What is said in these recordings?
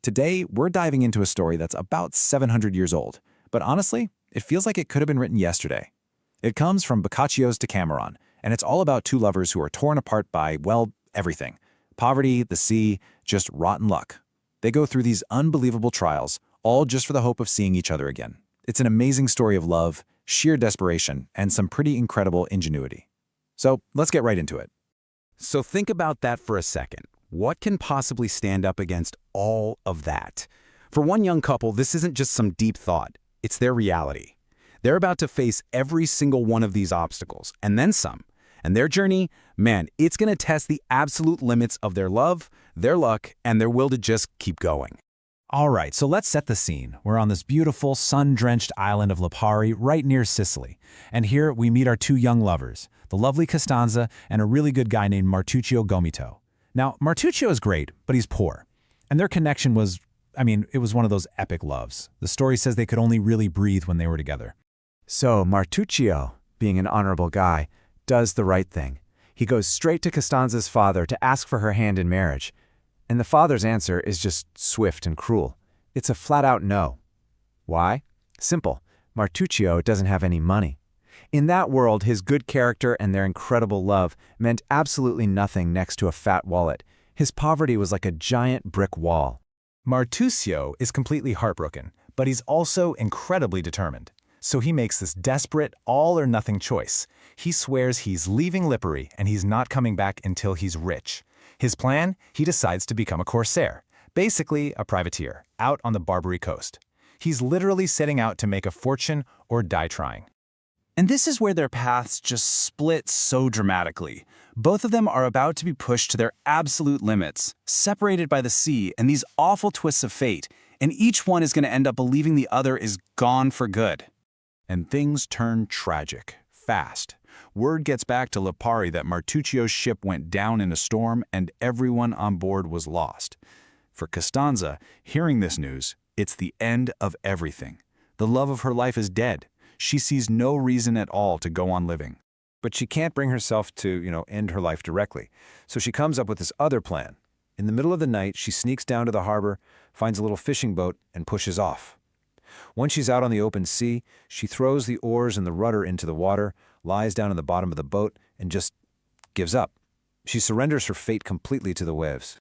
Today, we're diving into a story that's about 700 years old, but honestly, it feels like it could have been written yesterday. It comes from Boccaccio's Decameron, and it's all about two lovers who are torn apart by, well, everything. Poverty, the sea, just rotten luck. They go through these unbelievable trials, all just for the hope of seeing each other again. It's an amazing story of love, sheer desperation, and some pretty incredible ingenuity. So let's get right into it. So think about that for a second. What can possibly stand up against all of that? For one young couple, this isn't just some deep thought. It's their reality. They're about to face every single one of these obstacles, and then some. And their journey, man, it's going to test the absolute limits of their love, their luck, and their will to just keep going. All right, so let's set the scene. We're on this beautiful, sun-drenched island of Lipari, right near Sicily. And here we meet our two young lovers, the lovely Costanza and a really good guy named Martuccio Gomito. Now, Martuccio is great, but he's poor. And their connection was, it was one of those epic loves. The story says they could only really breathe when they were together. So Martuccio, being an honorable guy, does the right thing. He goes straight to Costanza's father to ask for her hand in marriage. And the father's answer is just swift and cruel. It's a flat-out no. Why? Simple. Martuccio doesn't have any money. In that world, his good character and their incredible love meant absolutely nothing next to a fat wallet. His poverty was like a giant brick wall. Martuccio is completely heartbroken, but he's also incredibly determined. So he makes this desperate, all-or-nothing choice. He swears he's leaving Lipari and he's not coming back until he's rich. His plan? He decides to become a corsair, basically a privateer, out on the Barbary coast. He's literally setting out to make a fortune or die trying. And this is where their paths just split so dramatically. Both of them are about to be pushed to their absolute limits, separated by the sea and these awful twists of fate, and each one is going to end up believing the other is gone for good. And things turn tragic, fast. Word gets back to Lipari that Martuccio's ship went down in a storm and everyone on board was lost. For Costanza, hearing this news, it's the end of everything. The love of her life is dead. She sees no reason at all to go on living. But she can't bring herself to, end her life directly. So she comes up with this other plan. In the middle of the night, she sneaks down to the harbor, finds a little fishing boat, and pushes off. Once she's out on the open sea, she throws the oars and the rudder into the water, lies down in the bottom of the boat, and just gives up. She surrenders her fate completely to the waves.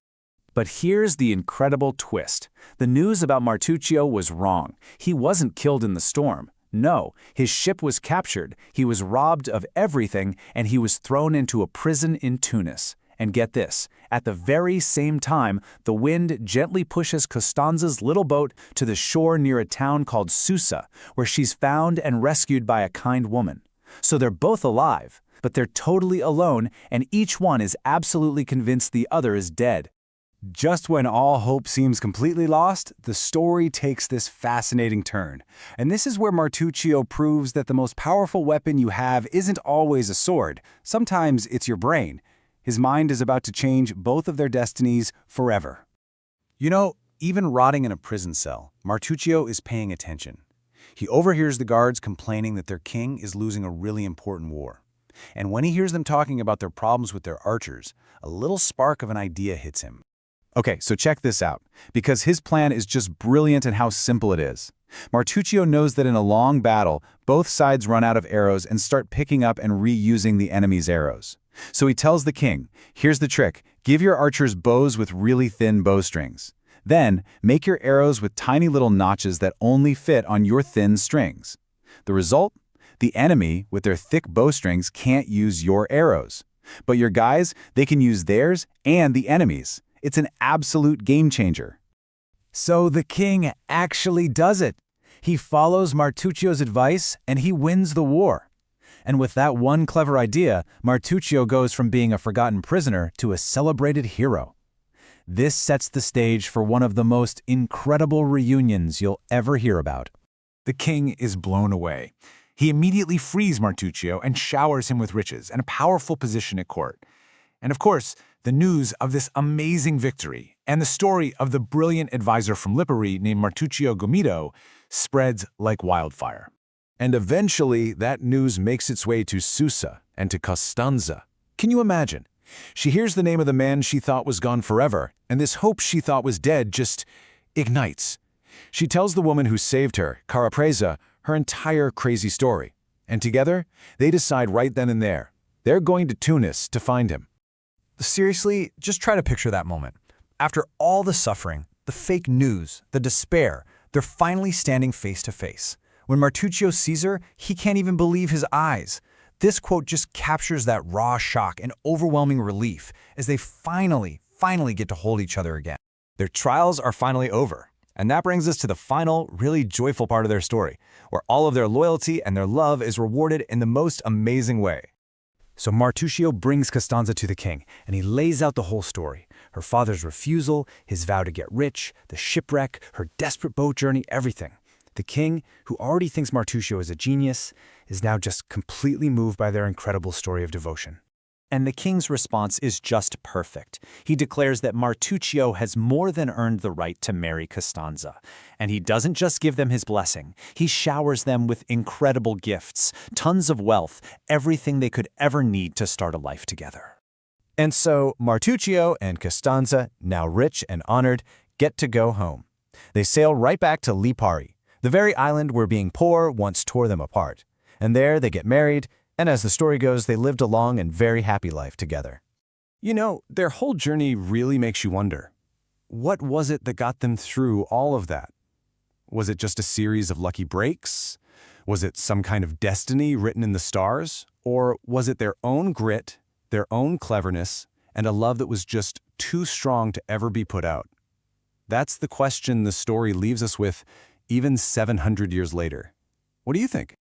But here's the incredible twist. The news about Martuccio was wrong. He wasn't killed in the storm. No, his ship was captured, he was robbed of everything, and he was thrown into a prison in Tunis. And get this, at the very same time, the wind gently pushes Costanza's little boat to the shore near a town called Susa, where she's found and rescued by a kind woman. So they're both alive, but they're totally alone, and each one is absolutely convinced the other is dead. Just when all hope seems completely lost, the story takes this fascinating turn. And this is where Martuccio proves that the most powerful weapon you have isn't always a sword. Sometimes it's your brain. His mind is about to change both of their destinies forever. Even rotting in a prison cell, Martuccio is paying attention. He overhears the guards complaining that their king is losing a really important war. And when he hears them talking about their problems with their archers, a little spark of an idea hits him. Okay, so check this out, because his plan is just brilliant in how simple it is. Martuccio knows that in a long battle, both sides run out of arrows and start picking up and reusing the enemy's arrows. So he tells the king, here's the trick, give your archers bows with really thin bowstrings. Then, make your arrows with tiny little notches that only fit on your thin strings. The result? The enemy, with their thick bowstrings, can't use your arrows. But your guys, they can use theirs and the enemy's. It's an absolute game changer. So the king actually does it. He follows Martuccio's advice and he wins the war. And with that one clever idea, Martuccio goes from being a forgotten prisoner to a celebrated hero. This sets the stage for one of the most incredible reunions you'll ever hear about. The king is blown away. He immediately frees Martuccio and showers him with riches and a powerful position at court. And of course, the news of this amazing victory and the story of the brilliant advisor from Lipari named Martuccio Gomito spreads like wildfire. And eventually, that news makes its way to Susa and to Costanza. Can you imagine? She hears the name of the man she thought was gone forever, and this hope she thought was dead just ignites. She tells the woman who saved her, Carapresa, her entire crazy story. And together, they decide right then and there. They're going to Tunis to find him. Seriously, just try to picture that moment. After all the suffering, the fake news, the despair, they're finally standing face to face. When Martuccio sees her, he can't even believe his eyes. This quote just captures that raw shock and overwhelming relief as they finally get to hold each other again. Their trials are finally over. And that brings us to the final, really joyful part of their story, where all of their loyalty and their love is rewarded in the most amazing way. So Martuccio brings Costanza to the king, and he lays out the whole story. Her father's refusal, his vow to get rich, the shipwreck, her desperate boat journey, everything. The king, who already thinks Martuccio is a genius, is now just completely moved by their incredible story of devotion. And the king's response is just perfect. He declares that Martuccio has more than earned the right to marry Costanza. And he doesn't just give them his blessing. He showers them with incredible gifts, tons of wealth, everything they could ever need to start a life together. And so Martuccio and Costanza, now rich and honored, get to go home. They sail right back to Lipari, the very island where being poor once tore them apart. And there they get married, and as the story goes, they lived a long and very happy life together. You know, their whole journey really makes you wonder. What was it that got them through all of that? Was it just a series of lucky breaks? Was it some kind of destiny written in the stars? Or was it their own grit, their own cleverness, and a love that was just too strong to ever be put out? That's the question the story leaves us with, even 700 years later. What do you think?